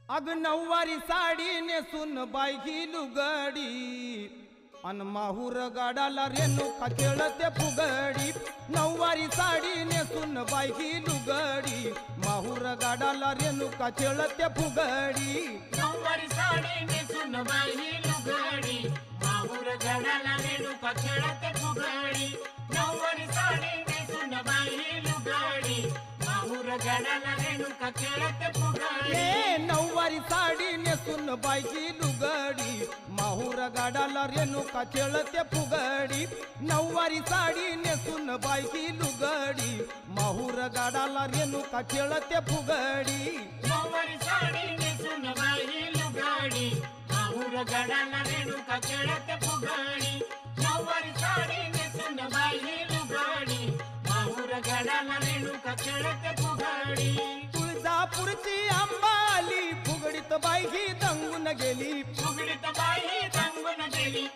अग नऊवारी साडी नेसून बाई ही लुगडी अन माहूर गाडाला रेणुका खेळते फुगडी। नऊवारी साडी नेसून बाई ही लुगडी माहूर गाडाला रेणुका खेळते फुगडी। नऊवारी साडी नेसून बाई ही लुगडी माहूर गाडाला रेणुका खेळते फुगडी। नऊवारी साडी नेसून बाई ही लुगडी माहूर गाडाला रेणुका खेळते फुगडी। नऊवारी साडी नेसून बाई ही लुगडी माहूर गाडाला रेणुका खेळते फुगडी। नऊवारी साडी नेसून बाई ही लुगडी माहूर गाडाला रेणुका खेळते फुगडी। नऊवारी साडी नेसून बाई ही लुगडी माहूर गाडाला रेणुका खेळते फुगडी। नऊवारी साडी नेसून बाई ही लुगडी माहूर गाडाला रेणुका खेळते फुगडी। तुळजापूरची अंबाली फुगडीत बाई ही दंगून गेली। फुगडीत बाई दंगून गेली।